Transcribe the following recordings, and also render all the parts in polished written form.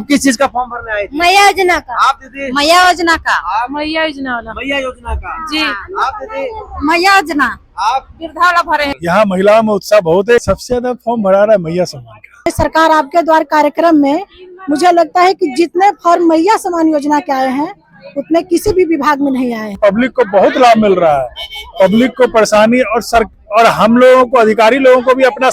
किस चीज का फॉर्म भरने आए थे? मैया योजना का। आप दीदी? मैया योजना का। आप मैया योजना वाला। मैया योजना का जी। आप दीदी? मैया योजना। आप? वृद्धा वाला भरे हैं। यहाँ महिलाओं में उत्साह बहुत है। सबसे ज्यादा फॉर्म भरा रहा है मैया सम्मान का। सरकार आपके द्वार कार्यक्रम में मुझे लगता है कि जितने फॉर्म मैया सम्मान योजना के आए हैं उतने किसी भी विभाग में नहीं आए। पब्लिक को बहुत लाभ मिल रहा है। पब्लिक को परेशानी और हम लोगों को, अधिकारी लोगों को भी अपना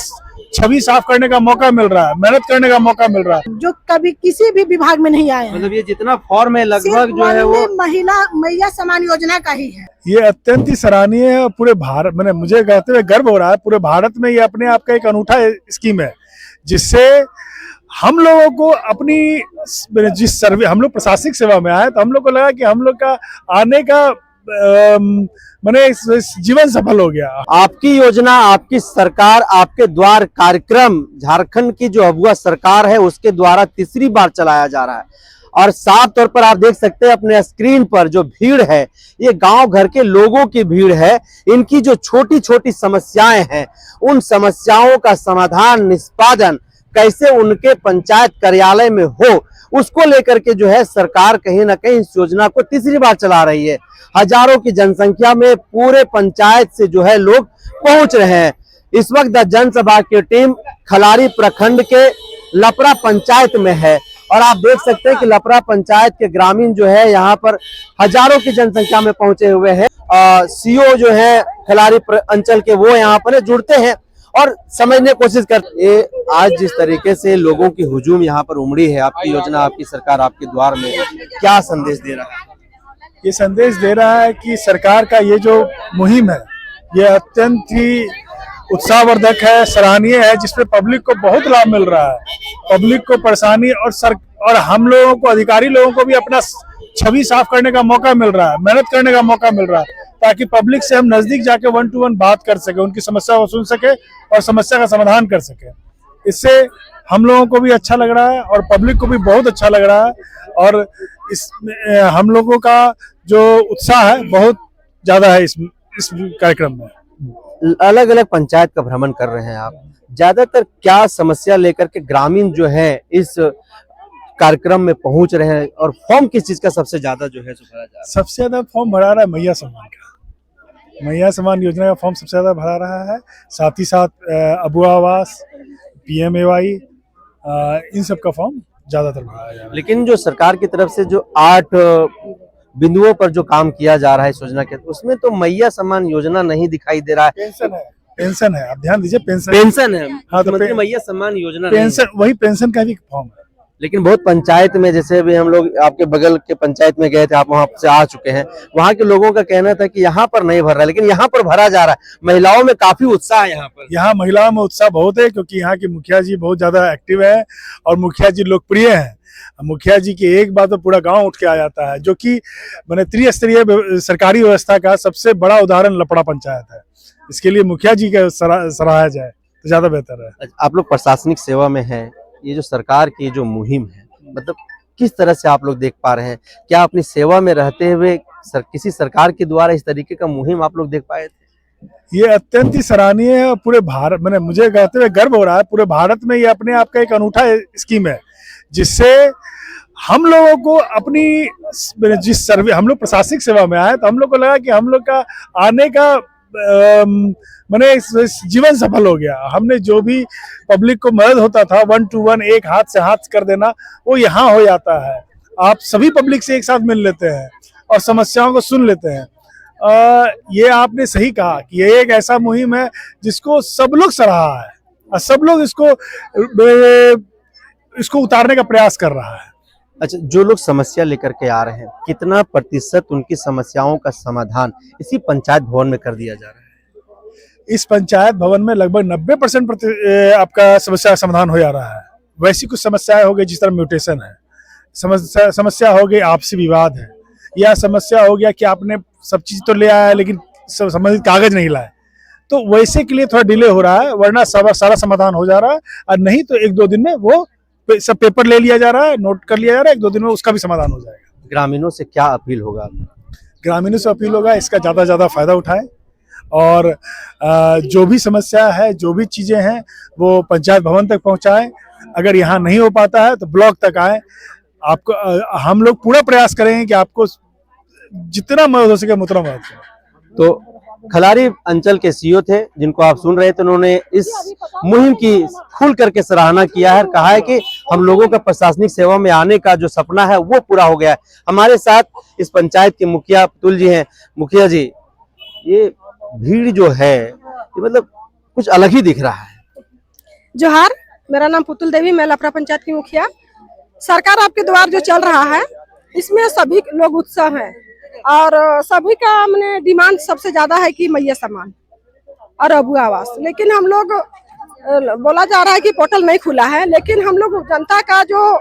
छवि साफ करने का मौका मिल रहा है, मेहनत करने का मौका मिल रहा है, जो कभी किसी भी विभाग में नहीं आए हैं। मतलब ये जितना फॉर्म है लगभग जो है वो महिला मैया सम्मान योजना का ही है। ये अत्यंत ही सराहनीय है। पूरे भारत, मैंने मुझे कहते हुए गर्व हो रहा है, पूरे भारत में ये अपने आप का एक अनूठा स्कीम है, जिससे हम लोगों को अपनी जिस सर्वे, हम लोग प्रशासनिक सेवा में आए तो हम लोग को लगा कि हम लोग का आने का मैंने जीवन सफल हो गया। आपकी योजना, आपकी सरकार, आपके द्वार कार्यक्रम झारखंड की जो अबुआ सरकार है उसके द्वारा तीसरी बार चलाया जा रहा है और साफ तौर पर आप देख सकते हैं अपने स्क्रीन पर जो भीड़ है ये गांव घर के लोगों की भीड़ है। इनकी जो छोटी छोटी समस्याएं हैं उन समस्याओं का समाधान, निष्पादन कैसे उनके पंचायत कार्यालय में हो उसको लेकर के जो है सरकार कहीं ना कहीं इस योजना को तीसरी बार चला रही है। हजारों की जनसंख्या में पूरे पंचायत से जो है लोग पहुंच रहे हैं। इस वक्त द जनसभा की टीम खलारी प्रखंड के लपरा पंचायत में है और आप देख सकते हैं कि लपरा पंचायत के ग्रामीण जो है यहाँ पर हजारों की जनसंख्या में पहुंचे हुए हैं। सीओ जो है खलारी अंचल के वो यहाँ पर जुड़ते हैं और समझने की कोशिश करते हैं। आज जिस तरीके से लोगों की हुजूम यहाँ पर उमड़ी है, आपकी योजना, आपकी सरकार आपके द्वार में क्या संदेश दे रहा है? ये संदेश दे रहा है कि सरकार का ये जो मुहिम है ये अत्यंत ही उत्साहवर्धक है, सराहनीय है, जिसमें पब्लिक को बहुत लाभ मिल रहा है। पब्लिक को परेशानी और हम लोगों को, अधिकारी लोगों को भी अपना छवि साफ करने का मौका मिल रहा है, मेहनत करने का मौका मिल रहा है, ताकि पब्लिक से हम नजदीक जाके 1 to 1 बात कर सके, उनकी समस्या को सुन सके और समस्या का समाधान कर सके। इससे हम लोगों को भी अच्छा लग रहा है और पब्लिक को भी बहुत अच्छा लग रहा है और इस हम लोगों का जो उत्साह है बहुत ज्यादा है इस कार्यक्रम में। अलग अलग पंचायत का भ्रमण कर रहे हैं आप, ज्यादातर क्या समस्या लेकर के ग्रामीण जो है इस कार्यक्रम में पहुंच रहे हैं और फॉर्म किस चीज का सबसे ज्यादा जो है भरा जा रहा है? सबसे ज्यादा फॉर्म भरा रहा है मैया सम्मान का। मैया सम्मान योजना का फॉर्म सबसे ज्यादा भरा रहा है। साथ ही साथ अबुआ आवास, PMAY, इन सब का फॉर्म ज्यादातर भरा जा रहा है। लेकिन जो सरकार की तरफ से जो 8 बिंदुओं पर जो काम किया जा रहा है इस योजना के, उसमें तो मैया सम्मान योजना नहीं दिखाई दे रहा है। पेंशन है, आप ध्यान दीजिए, पेंशन है। हाँ, तो मैया सम्मान योजना पेंशन, वही पेंशन का भी फॉर्म है। लेकिन बहुत पंचायत में, जैसे भी हम लोग आपके बगल के पंचायत में गए थे, आप वहां से आ चुके हैं, वहां के लोगों का कहना था कि यहाँ पर नहीं भर रहा, लेकिन यहाँ पर भरा जा रहा है। महिलाओं में काफी उत्साह है यहाँ पर। यहाँ महिलाओं में उत्साह बहुत है क्योंकि यहाँ की मुखिया जी बहुत ज्यादा एक्टिव है और मुखिया जी लोकप्रिय है। मुखिया जी की एक बात तो पूरा गांव उठ के आ जाता है, जो कि मैंने त्रिस्तरीय सरकारी व्यवस्था का सबसे बड़ा उदाहरण लपड़ा पंचायत है। इसके लिए मुखिया जी का सराहा जाए तो ज्यादा बेहतर है। आप लोग प्रशासनिक सेवा में हैं, ये जो सरकार की जो मुहिम है, मतलब किस तरह से आप लोग देख पा रहे हैं? क्या अपनी सेवा में रहते हुए किसी सरकार के द्वारा इस तरीके का मुहिम आप लोग देख पाए थे? ये अत्यंत ही सराहनीय है। पूरे भारत, मैंने मुझे कहते हुए गर्व हो रहा है, पूरे भारत में ये अपने आप का एक अनूठा स्कीम है, जिससे हम लोगों को अपनी जिस सर्वे, हम लोग प्रशासनिक सेवा में आए तो हम लोग को लगा कि हम लोग का आने का मैंने जीवन सफल हो गया। हमने जो भी पब्लिक को मदद होता था 1 to 1, एक हाथ से हाथ कर देना, वो यहाँ हो जाता है। आप सभी पब्लिक से एक साथ मिल लेते हैं और समस्याओं को सुन लेते हैं। ये आपने सही कहा कि ये एक ऐसा मुहिम है जिसको सब लोग सराहा है और सब लोग इसको उतारने का प्रयास कर रहा है। अच्छा, जो लोग समस्या लेकर के आ रहे हैं, कितना प्रतिशत उनकी समस्याओं का समाधान इसी पंचायत भवन में कर दिया जा रहा है? इस पंचायत भवन में लगभग 90% आपका समस्या का समाधान हो जा रहा है। वैसी कुछ समस्याएं हो गई, जिस तरह म्यूटेशन है, समस्या हो गई आपसी विवाद है, या समस्या हो गया कि आपने सब चीज तो ले आया लेकिन संबंधित कागज नहीं लाए, तो वैसे के लिए थोड़ा डिले हो रहा है, वरना सारा समाधान हो जा रहा है। और नहीं तो 1-2 दिन में वो सब पेपर ले लिया जा रहा है, नोट कर लिया जा रहा है, 1-2 दिन में उसका भी समाधान हो जाएगा। ग्रामीणों से क्या अपील होगा? ग्रामीणों से अपील होगा इसका ज्यादा से ज्यादा फायदा उठाएं और जो भी समस्या है, जो भी चीजें हैं, वो पंचायत भवन तक पहुंचाएं अगर यहाँ नहीं हो पाता है तो ब्लॉक तक आए। आपको हम लोग पूरा प्रयास करेंगे कि आपको जितना मदद हो सके उतना मदद करें। तो खलारी अंचल के सीईओ थे जिनको आप सुन रहे थे, उन्होंने इस मुहिम की खुल करके सराहना किया है और कहा है कि हम लोगों का प्रशासनिक सेवा में आने का जो सपना है वो पूरा हो गया है। हमारे साथ इस पंचायत के मुखिया पुतुल जी हैं। मुखिया जी, ये भीड़ जो है ये मतलब कुछ अलग ही दिख रहा है। जोहार, मेरा नाम पुतुल देवी, मैं लपरा पंचायत की मुखिया। सरकार आपके द्वार जो चल रहा है इसमें सभी लोग उत्साह हैं और सभी का हमने डिमांड सबसे ज्यादा है कि मैया सम्मान और अबू आवास। लेकिन हम लोग बोला जा रहा है कि पोर्टल नहीं खुला है, लेकिन हम लोग जनता का जो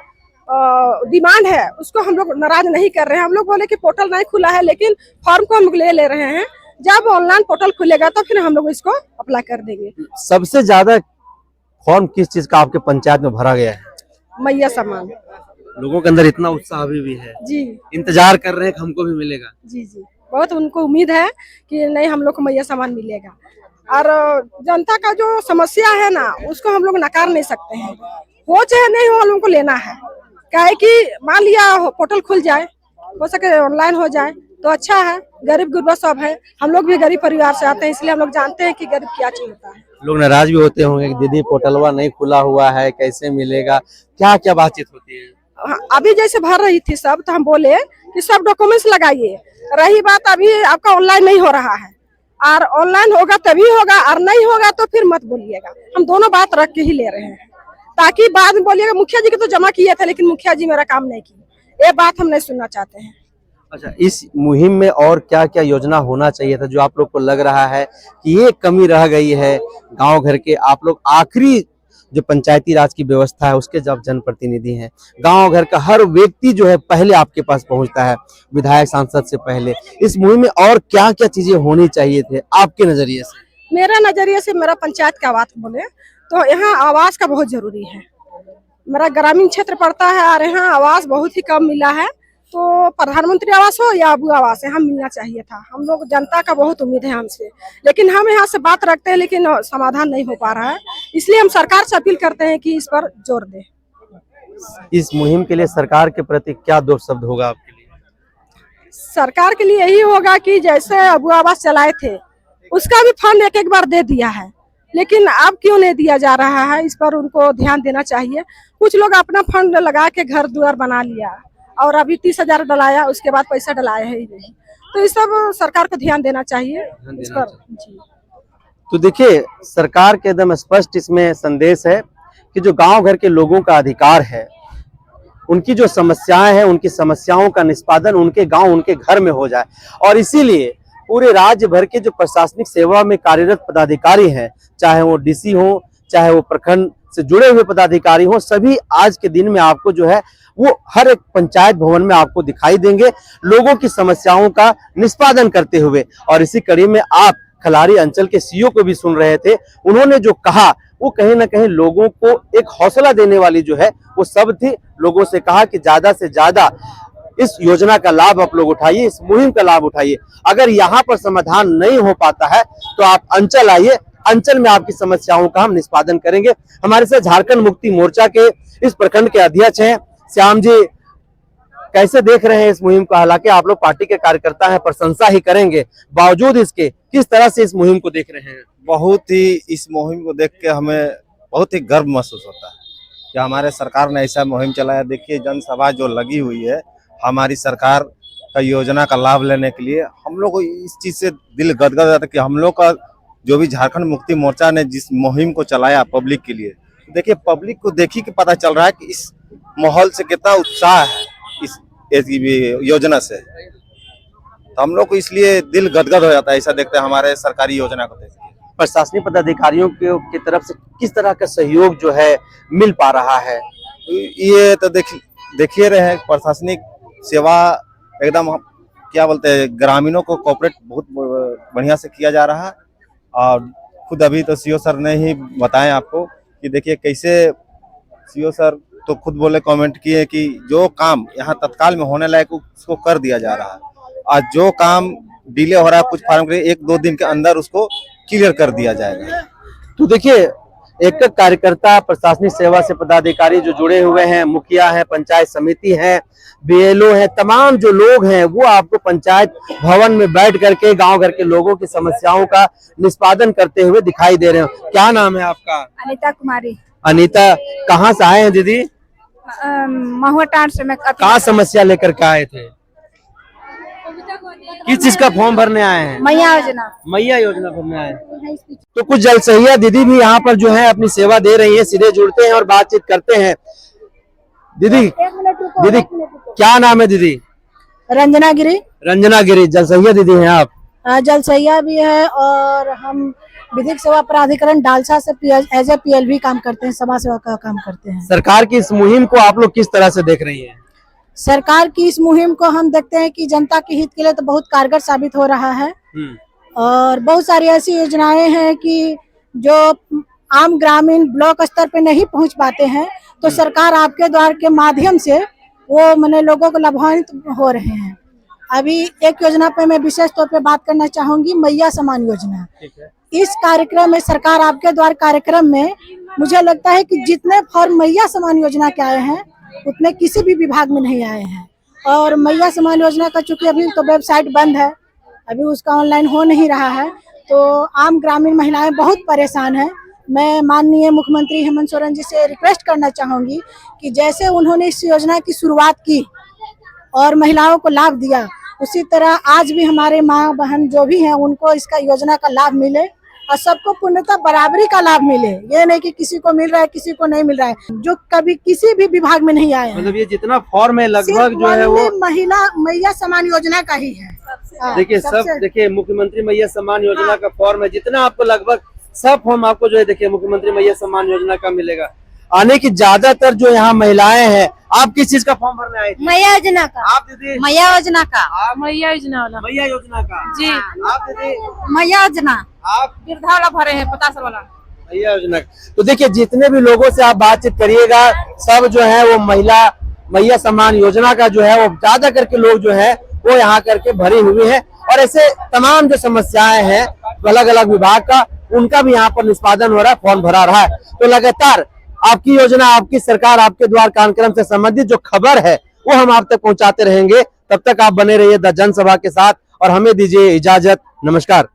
डिमांड है उसको हम लोग नाराज नहीं कर रहे हैं। हम लोग बोले कि पोर्टल नहीं खुला है लेकिन फॉर्म को हम ले रहे हैं। जब ऑनलाइन पोर्टल खुलेगा तो फिर हम लोग इसको अप्लाई कर देंगे। सबसे ज्यादा फॉर्म किस चीज का आपके पंचायत में भरा गया है? मैया सम्मान। लोगों के अंदर इतना उत्साह अभी भी है, जी इंतजार कर रहे हैं कि हमको भी मिलेगा। जी जी, बहुत उनको उम्मीद है कि नहीं हम लोग को मैया सम्मान मिलेगा। और जनता का जो समस्या है ना उसको हम लोग नकार नहीं सकते हैं। हो चाहे नहीं हो, हम लोग को लेना है। क्या है कि मान लिया पोर्टल खुल जाए, हो सके ऑनलाइन हो जाए तो अच्छा है। गरीब गुरबा सब है, हम लोग भी गरीब परिवार से आते हैं, इसलिए हम लोग जानते हैं कि गरीब क्या चीज होता है। लोग नाराज भी होते होंगे कि दीदी पोर्टलवा नहीं खुला हुआ है, कैसे मिलेगा? क्या क्या बातचीत होती है? अभी जैसे भर रही थी सब, तो हम बोले कि सब डॉक्यूमेंट्स लगाइए। रही बात अभी आपका ऑनलाइन नहीं हो रहा है, और ऑनलाइन होगा तभी होगा और नहीं होगा तो फिर मत बोलिएगा। हम दोनों बात रख के ही ले रहे हैं ताकि बाद में बोलिएगा मुखिया जी के तो जमा किए थे लेकिन मुखिया जी मेरा काम नहीं किया, ये बात हम नहीं सुनना चाहते हैं। अच्छा, इस मुहिम में और क्या क्या योजना होना चाहिए था जो आप लोग को लग रहा है कि ये कमी रह गई है? गांव घर के आप लोग आखिरी जो पंचायती राज की व्यवस्था है उसके जब जनप्रतिनिधि हैं, गांव घर का हर व्यक्ति जो है पहले आपके पास पहुंचता है, विधायक सांसद से पहले। इस मुहिम में और क्या क्या चीजें होनी चाहिए थे आपके नजरिए से? मेरा नजरिए से, मेरा पंचायत का बात बोले तो यहाँ आवास का बहुत जरूरी है। मेरा ग्रामीण क्षेत्र पड़ता है और यहाँ आवास बहुत ही कम मिला है। तो प्रधानमंत्री आवास हो या अबू आवास, यहाँ मिलना चाहिए था। हम लोग जनता का बहुत उम्मीद है हमसे, लेकिन हम यहाँ से बात रखते हैं लेकिन समाधान नहीं हो पा रहा है। इसलिए हम सरकार से अपील करते हैं कि इस पर जोर दे। इस मुहिम के लिए सरकार के प्रति क्या दो शब्द होगा आपके लिए? सरकार के लिए यही होगा कि जैसे अबू आवास चलाए थे उसका भी फंड एक बार दे दिया है, लेकिन अब क्यों नहीं दिया जा रहा है, इस पर उनको ध्यान देना चाहिए। कुछ लोग अपना फंड लगा के घर द्वार बना लिया और अभी 30,000 डलाया, उसके बाद पैसा डलाया है ही नहीं। तो इस सब सरकार को ध्यान देना चाहिए इस पर। जी, तो देखिए, सरकार के एकदम स्पष्ट इसमें संदेश है कि जो गांव घर के लोगों का अधिकार है, उनकी जो समस्याएं हैं, उनकी समस्याओं का निष्पादन उनके गांव उनके घर में हो जाए। और इसीलिए पूरे राज्य भर के जो प्रशासनिक सेवा में कार्यरत पदाधिकारी हैं, चाहे वो डीसी हो, चाहे वो प्रखंड से जुड़े हुए पदाधिकारी हो, सभी आज के दिन में आपको जो है वो हर एक पंचायत भवन में आपको दिखाई देंगे लोगों की समस्याओं का निष्पादन करते हुए। और इसी कड़ी में आप खलारी अंचल के सीईओ को भी सुन रहे थे, उन्होंने जो कहा वो कहीं ना कहीं लोगों को एक हौसला देने वाली जो है वो सब थी। लोगों से कहा कि ज्यादा से ज्यादा इस योजना का लाभ आप लोग उठाइए, इस मुहिम का लाभ उठाइए। अगर यहाँ पर समाधान नहीं हो पाता है तो आप अंचल आइए, अंचल में आपकी समस्याओं का हम निष्पादन करेंगे। हमारे साथ झारखंड मुक्ति मोर्चा के इस प्रखंड के अध्यक्ष हैं श्याम जी, कैसे देख रहे हैं इस मुहिम को? हालांकि आप लोग पार्टी के कार्यकर्ता हैं, प्रशंसा ही करेंगे, बावजूद इसके किस तरह से इस मुहिम को देख रहे हैं? बहुत ही इस मुहिम को देख के हमें बहुत ही गर्व महसूस होता है कि हमारे सरकार ने ऐसा मुहिम चलाया। देखिए, जनसभा जो लगी हुई है हमारी सरकार का योजना का लाभ लेने के लिए, हम लोग को इस चीज से दिल गदगद हो जाता है कि हम लोग का जो भी झारखंड मुक्ति मोर्चा ने जिस मुहिम को चलाया पब्लिक के लिए, देखिए पब्लिक को देखी कि पता चल रहा है कि इस माहौल से कितना उत्साह है इस योजना से। तो हम लोग को इसलिए दिल गदगद हो जाता है ऐसा देखते हैं हमारे सरकारी योजना को देखते हैं। प्रशासनिक पदाधिकारियों की तरफ से किस तरह का सहयोग जो है मिल पा रहा है? ये तो देखिए रहे हैं, प्रशासनिक सेवा एकदम क्या बोलते हैं, ग्रामीणों को कोऑपरेट बहुत बढ़िया से किया जा रहा है। और खुद अभी तो सीईओ सर ने ही बताया आपको कि देखिए कैसे सीईओ सर तो खुद बोले, कमेंट किए कि जो काम यहाँ तत्काल में होने लायक उसको कर दिया जा रहा है, और जो काम डिले हो रहा है कुछ फार्म के 1-2 दिन के अंदर उसको क्लियर कर दिया जाएगा। तो देखिए, एक कार्यकर्ता, प्रशासनिक सेवा से पदाधिकारी जो जुड़े हुए हैं, मुखिया हैं, पंचायत समिति है, बीएलओ है, तमाम जो लोग हैं वो आपको पंचायत भवन में बैठ करके गांव घर के लोगों की समस्याओं का निष्पादन करते हुए दिखाई दे रहे हो। क्या नाम है आपका? अनीता कुमारी। अनीता, कहाँ से आए हैं दीदी? महुआ टांड से मैं कहाँ समस्या लेकर के आए थे? किस चीज का फॉर्म भरने आए हैं? मैया योजना। मैया योजना भरने आए हैं। तो कुछ जलसहिया दीदी भी यहाँ पर जो है अपनी सेवा दे रही है, सीधे जुड़ते हैं और बातचीत करते हैं। दीदी क्या नाम है दीदी? रंजना गिरी। रंजना गिरी, जलसहिया दीदी हैं आप? जलसैया भी है और हम विधिक सेवा प्राधिकरण डालसा से एज ए PLV काम करते हैं, समाज सेवा का काम करते हैं। सरकार की इस मुहिम को आप लोग किस तरह से देख रही हैं? सरकार की इस मुहिम को हम देखते हैं कि जनता के हित के लिए तो बहुत कारगर साबित हो रहा है और बहुत सारी ऐसी योजनाएं हैं कि जो आम ग्रामीण ब्लॉक स्तर पे नहीं पहुंच पाते हैं, तो सरकार आपके द्वार के माध्यम से वो मैंने लोगों को लाभान्वित हो रहे हैं। अभी एक योजना पे मैं विशेष तौर पे बात करना चाहूंगी, मैया सम्मान योजना। इस कार्यक्रम में, सरकार आपके द्वार कार्यक्रम में, मुझे लगता है कि जितने फॉर्म मैया सम्मान योजना के आए हैं उतने किसी भी विभाग में नहीं आए हैं। और मैया सम्मान योजना का चूंकि अभी तो वेबसाइट बंद है, अभी उसका ऑनलाइन हो नहीं रहा है, तो आम ग्रामीण महिलाएं बहुत परेशान हैं। मैं माननीय मुख्यमंत्री हेमंत सोरेन जी से रिक्वेस्ट करना चाहूंगी कि जैसे उन्होंने इस योजना की शुरुआत की और महिलाओं को लाभ दिया, उसी तरह आज भी हमारे माँ बहन जो भी हैं उनको इसका योजना का लाभ मिले और सबको पूर्णतः बराबरी का लाभ मिले। ये नहीं कि किसी को मिल रहा है किसी को नहीं मिल रहा है, जो कभी किसी भी विभाग में नहीं आए हैं। मतलब ये जितना फॉर्म है लगभग जो है वो महिला मैया सम्मान योजना का ही है। देखिए सब, देखिए मुख्यमंत्री मैया सम्मान योजना का फॉर्म है, जितना आपको लगभग सब फॉर्म आपको जो है देखिए मुख्यमंत्री मैया सम्मान योजना का मिलेगा। आने की ज्यादातर जो यहाँ महिलाएं हैं, आप किस चीज का फॉर्म भरने आए थे? मैया योजना का। आप दीदी? मैया योजना का। आप मैया योजना वाला। मैया योजना का जी। आप दीदी? मैया योजना। आप वृद्धा वाला भरे हैं 50 वाला। मैया योजना। तो देखिए जितने भी लोगों से आप बातचीत करिएगा, सब जो है वो मैया सम्मान योजना का जो है वो ज्यादा करके लोग जो है वो यहाँ करके भरी हुई है। और ऐसे तमाम जो समस्याएं हैं अलग अलग विभाग का, उनका भी यहाँ पर निष्पादन हो रहा है, फॉर्म भरा रहा है। तो लगातार आपकी योजना, आपकी सरकार, आपके द्वार कार्यक्रम से संबंधित जो खबर है वो हम आप तक पहुंचाते रहेंगे। तब तक आप बने रहिए द जनसभा के साथ और हमें दीजिए इजाजत। नमस्कार।